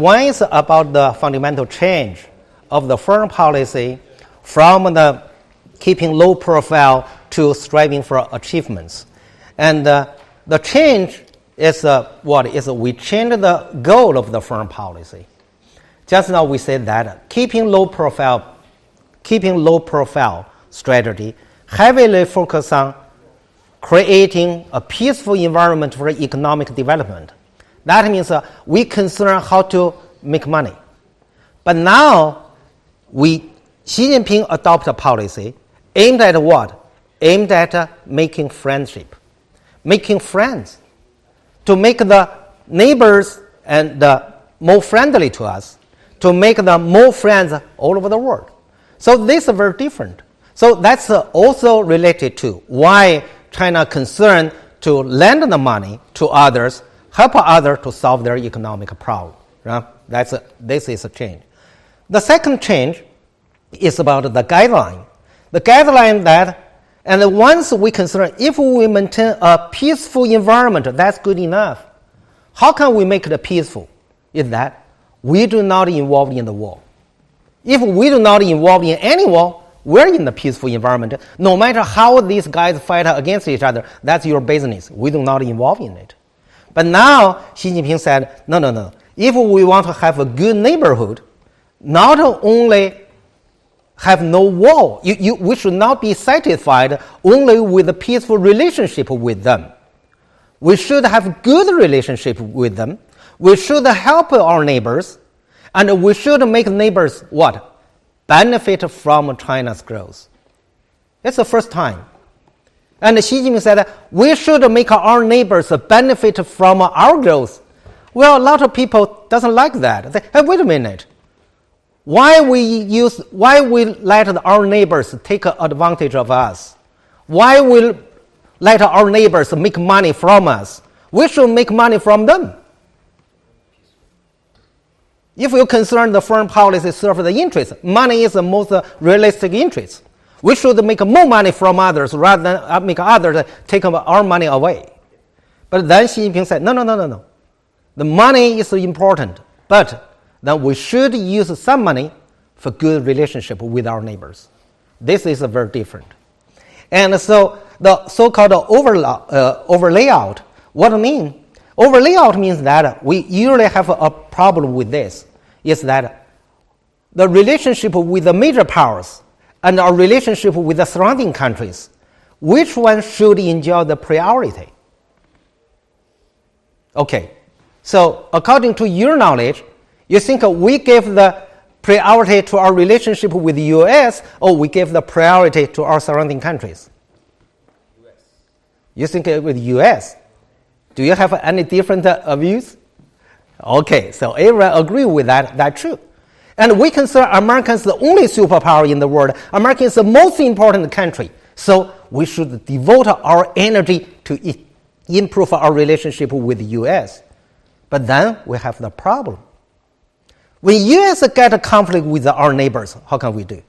one is about the fundamental change of the foreign policy from the keeping low profile to striving for achievements. And the change is we change the goal of the foreign policy. Just now we said that keeping low profile strategy heavily focus on creating a peaceful environment for economic development. That means we concern how to make money. But now Xi Jinping adopt a policy aimed at what? Aimed at making friendship, making friends, to make the neighbors and more friendly to us, to make them more friends all over the world. So this is very different. So that's also related to why China concerned to lend the money to others, help others to solve their economic problem. Right? This is a change. The second change is about the guideline. The guideline that, and once we consider if we maintain a peaceful environment, that's good enough. How can we make it peaceful? Is that we do not involve in the war. If we do not involve in any war, we're in the peaceful environment. No matter how these guys fight against each other, that's your business. We do not involve in it. But now Xi Jinping said, no. If we want to have a good neighborhood, not only have no war, we should not be satisfied only with a peaceful relationship with them. We should have good relationship with them. We should help our neighbors, and we should make neighbors what? Benefit from China's growth. It's the first time. And Xi Jinping said we should make our neighbors benefit from our growth. Well, a lot of people doesn't like that. They say, hey, wait a minute. Why we let our neighbors take advantage of us? Why we let our neighbors make money from us? We should make money from them. If you concern the foreign policy serve the interest, money is the most realistic interest. We should make more money from others rather than make others take our money away. But then Xi Jinping said, no. The money is important, but then we should use some money for good relationship with our neighbors. This is very different. And so the so-called overlayout, what I mean? Overlayout means that we usually have a problem with this, is that the relationship with the major powers and our relationship with the surrounding countries, which one should enjoy the priority? Okay, so according to your knowledge, you think we give the priority to our relationship with the U.S. or we give the priority to our surrounding countries? U.S. You think with U.S. Do you have any different views? Okay, so everyone agree with that. That's true. And we consider America is the only superpower in the world. America is the most important country. So we should devote our energy to improve our relationship with the U.S. But then we have the problem. When U.S. get a conflict with our neighbors, how can we do?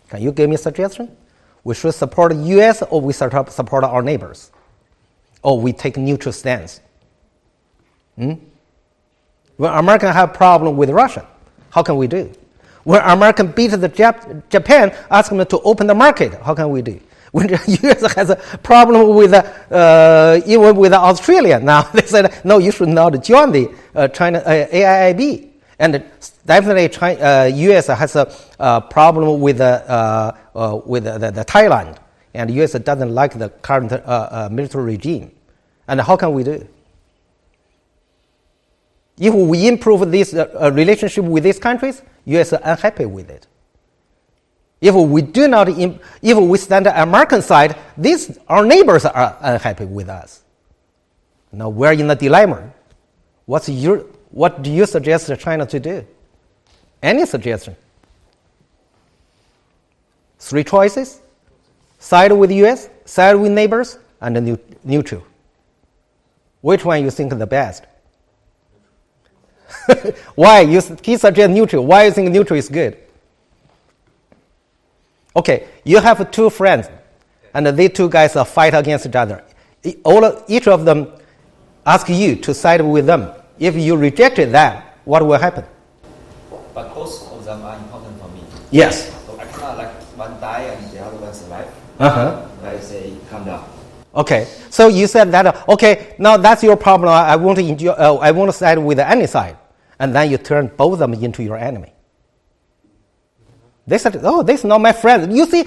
Can you give me a suggestion? We should support the U.S. or we support our neighbors? Or we take neutral stance? When America have problem with Russia, how can we do? When America beat the Japan, ask them to open the market, how can we do? When the U.S. has a problem with even with Australia, now they said, no, you should not join the China AIIB. And definitely U.S. has a problem with the Thailand, and U.S. doesn't like the current military regime. And how can we do? If we improve this relationship with these countries, U.S. is unhappy with it. If we do not, if we stand on the American side, our neighbors are unhappy with us. Now we're in a dilemma. What do you suggest China to do? Any suggestion? 3 choices: side with U.S., side with neighbors, and neutral. Which one you think the best? Why? He suggests neutral. Why you think neutral is good? Okay, you have 2 friends, and these 2 guys fight against each other. Each of them ask you to side with them. If you rejected that, what will happen? But both of them are important for me. Yes. So I cannot like one die and the other one survive. I say calm down. Okay, so you said that, okay, now that's your problem. I won't side with any side. And then you turn both of them into your enemy. They said, oh, this is not my friend. You see,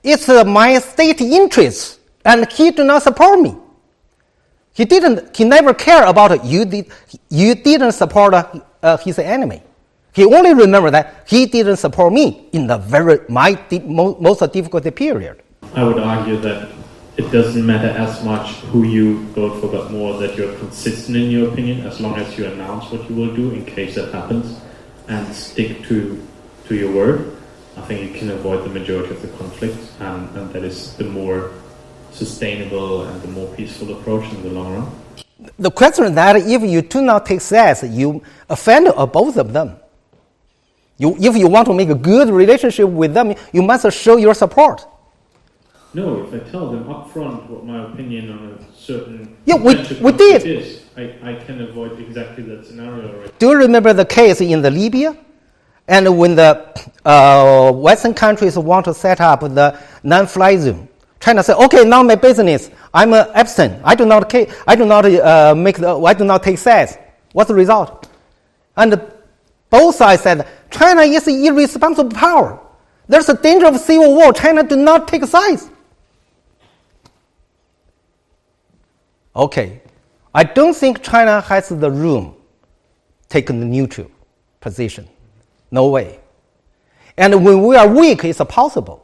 it's my state interest, and he do not support me. He never care about you didn't support his enemy. He only remember that he didn't support me in the most difficult period. I would argue that it doesn't matter as much who you vote for, but more that you're consistent in your opinion, as long as you announce what you will do in case that happens and stick to your word. I think you can avoid the majority of the conflict, and that is the more sustainable and the more peaceful approach in the long run. The question is that if you do not take sides, you offend both of them. If you want to make a good relationship with them, you must show your support. No, if I tell them up front what my opinion on a certain we did. Is, I can avoid exactly that scenario already. Do you remember the case in the Libya? And when the Western countries want to set up the non-fly zone, China said, "Okay, now my business. I'm absent. I do not take sides." What's the result? And both sides said, "China is an irresponsible power. There's a danger of civil war. China do not take sides." Okay, I don't think China has the room take a neutral position. No way. And when we are weak, it's possible.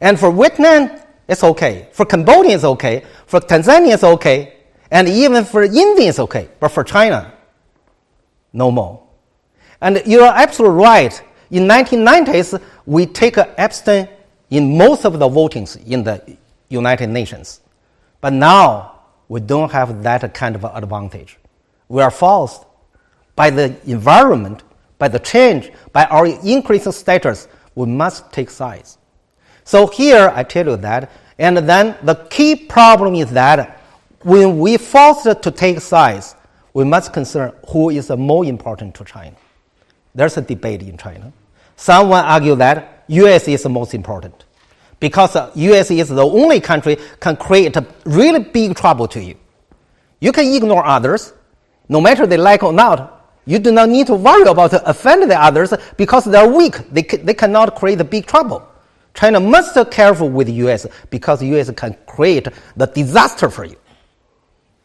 And for Vietnam, it's okay. For Cambodia, it's okay. For Tanzania, it's okay. And even for India, it's okay. But for China, no more. And you are absolutely right. In 1990s, we take abstain in most of the votings in the United Nations. But now, we don't have that kind of advantage. We are forced by the environment, by the change, by our increasing status, we must take sides. So here I tell you that, and then the key problem is that when we forced to take sides, we must consider who is more important to China. There's a debate in China. Someone argue that U.S. is the most important because U.S. is the only country can create a really big trouble to you. You can ignore others, no matter they like or not. You do not need to worry about offending the others because they are weak. They cannot create a big trouble. China must be careful with the U.S. because the U.S. can create the disaster for you.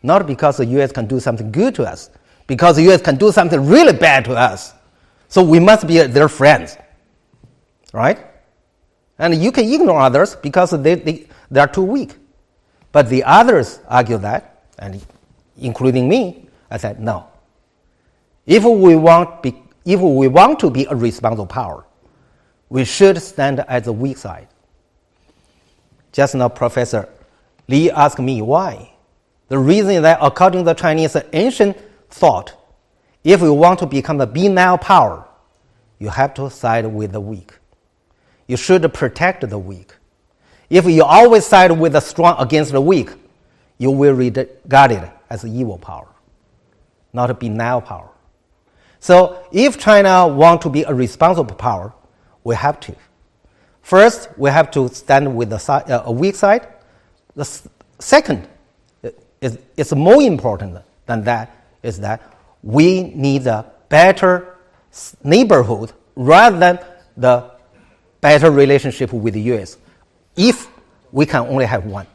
Not because the U.S. can do something good to us, because the U.S. can do something really bad to us. So we must be their friends, right? And you can ignore others because they are too weak. But the others argue that, and including me, I said no. If we want to be a responsible power, we should stand at the weak side. Just now, Professor Li asked me why. The reason is that according to the Chinese ancient thought, if you want to become the be-now power, you have to side with the weak. You should protect the weak. If you always side with the strong against the weak, you will regard it as an evil power, not a be-now power. So if China wants to be a responsible power, we have to. First, we have to stand with a weak side. The second, it's more important than that, is that we need a better neighborhood rather than the better relationship with the U.S. if we can only have one.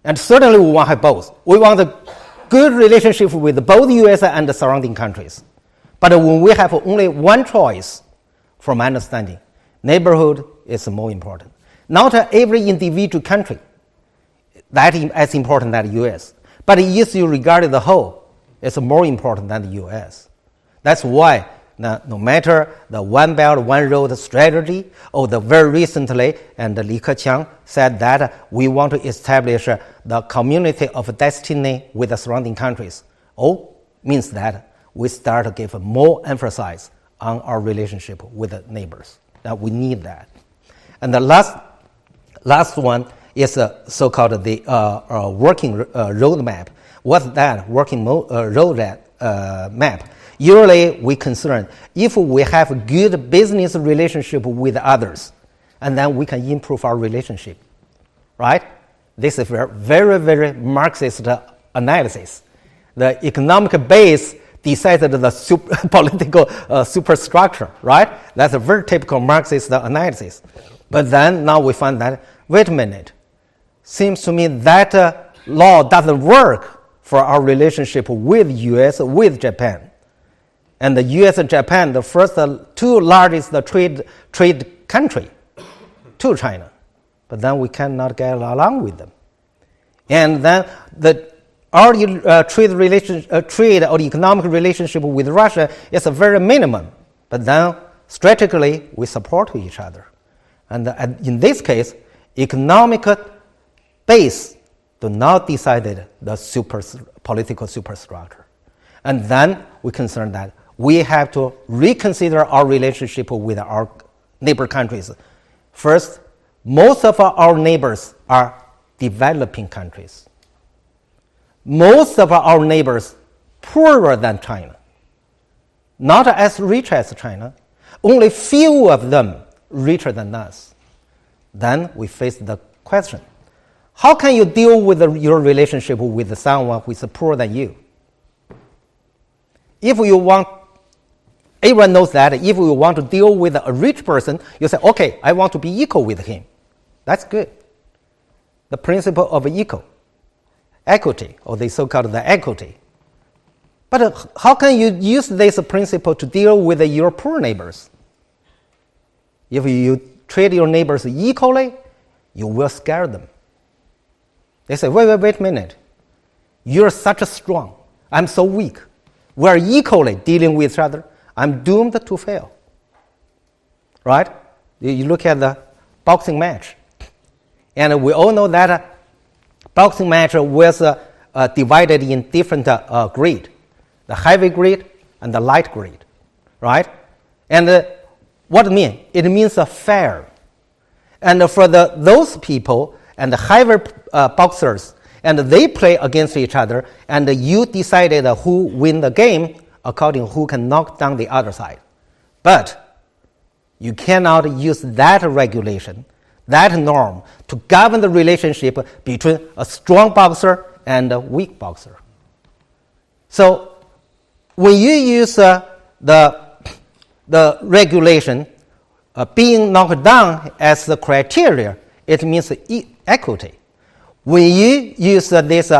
And certainly we want to have both. We want a good relationship with both U.S. and the surrounding countries. But when we have only one choice, from my understanding, neighborhood is more important. Not every individual country that is as important as the U.S. But if you regard the whole, it's more important than the U.S. That's why no matter the One Belt, One Road strategy, or the very recently, and Li Keqiang said that we want to establish the community of destiny with the surrounding countries. All means that we start to give more emphasis on our relationship with the neighbors. That we need that. And the last one is so-called the working roadmap. What's that working roadmap? map. Usually we concern if we have a good business relationship with others, and then we can improve our relationship, right? This is very, very Marxist analysis. The economic base decided the political superstructure, right? That's a very typical Marxist analysis. But then now we find that, wait a minute, seems to me that law doesn't work for our relationship with U.S., with Japan. And the U.S. and Japan, the first two largest trade country to China. But then we cannot get along with them. And then our trade or economic relationship with Russia is a very minimum. But then strategically we support each other. And in this case, economic base do not decide the political superstructure. And then we concern that we have to reconsider our relationship with our neighbor countries. First, most of our neighbors are developing countries. Most of our neighbors poorer than China, not as rich as China, only few of them richer than us. Then we face the question, how can you deal with your relationship with someone who is poorer than you? Everyone knows that if you want to deal with a rich person, you say, okay, I want to be equal with him. That's good. The principle of equity, or the so-called the equity. But how can you use this principle to deal with your poor neighbors? If you treat your neighbors equally, you will scare them. They say, wait a minute. You're such a strong. I'm so weak. We're equally dealing with each other. I'm doomed to fail. Right? You look at the boxing match. And we all know that boxing match was divided in different grade. The heavy grade and the light grade. Right? And what it means? It means fair. And for those people and the heavy boxers, and they play against each other, and you decided who win the game according who can knock down the other side. But you cannot use that regulation, that norm, to govern the relationship between a strong boxer and a weak boxer. So when you use the regulation being knocked down as the criteria, it means equity. When you use this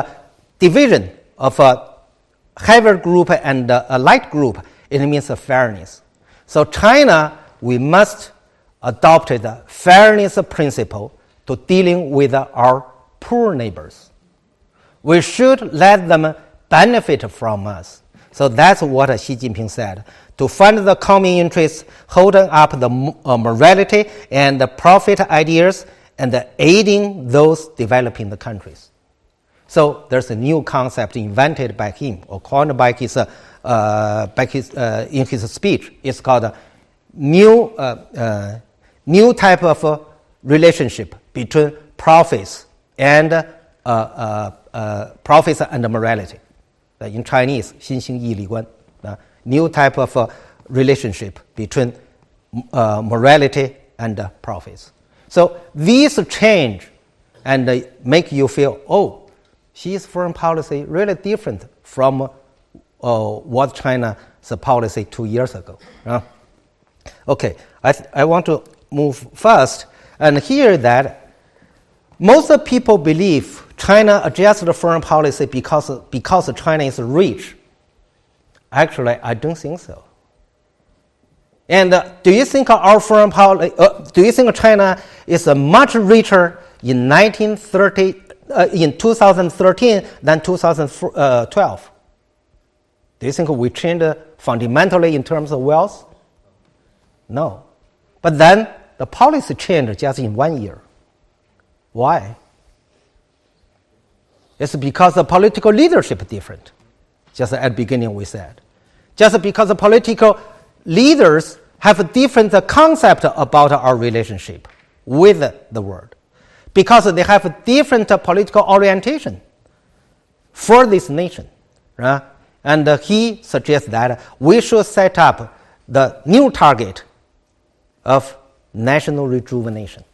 division of a heavier group and a light group, it means fairness. So China, we must adopt the fairness principle to dealing with our poor neighbors. We should let them benefit from us. So that's what Xi Jinping said. To find the common interests, holding up the morality and the profit ideas, and aiding those developing the countries. So there's a new concept invented by him or coined by his in his speech. It's called new type of relationship between profits and morality. In Chinese, 新兴义理观. New type of relationship between morality and profits. So these change and make you feel, oh, Xi's foreign policy really different from what China's policy 2 years ago. Okay, I want to move first and hear that most people believe China adjusted foreign policy because China is rich. Actually, I don't think so. And do you think our foreign policy? Do you think China is much richer in 2013 than 2012? Do you think we changed fundamentally in terms of wealth? No. But then the policy changed just in 1 year. Why? It's because the political leadership is different. Just at the beginning we said. Just because the political leaders have a different concept about our relationship with the world. Because they have a different political orientation for this nation. Right? And he suggests that we should set up the new target of national rejuvenation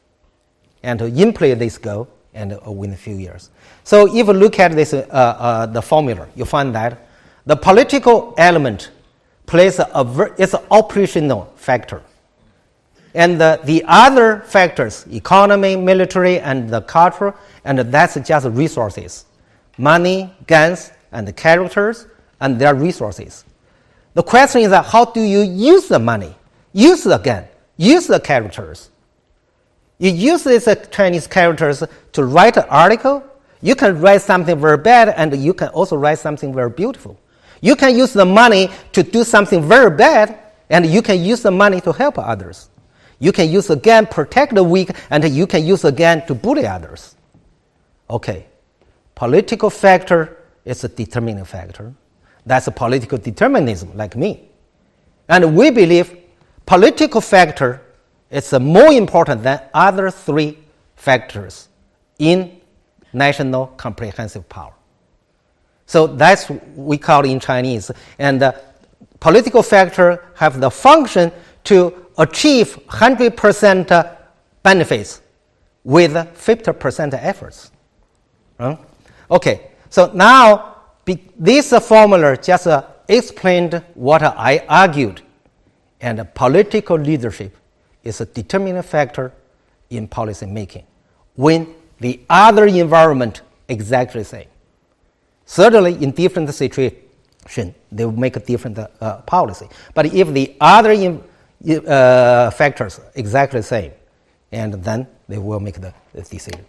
and to implement this goal and within a few years. So if you look at this, the formula, you find that the political element plays it's an operational factor. And the other factors, economy, military, and the culture, and that's just resources. Money, guns, and characters, and their resources. The question is how do you use the money, use the gun, use the characters? You use these Chinese characters to write an article. You can write something very bad, and you can also write something very beautiful. You can use the money to do something very bad, and you can use the money to help others. You can use the gun to protect the weak, and you can use the gun to bully others. Okay, political factor is a determining factor. That's a political determinism, like me. And we believe political factor is more important than other three factors in national comprehensive power. So that's what we call it in Chinese. And political factor have the function to achieve 100% benefits with 50% efforts. Okay, so now this formula just explained what I argued. And political leadership is a determining factor in policy making when the other environment exactly the same. Certainly, in different situations, they will make a different policy. But if the other factors exactly the same, and then they will make the decision.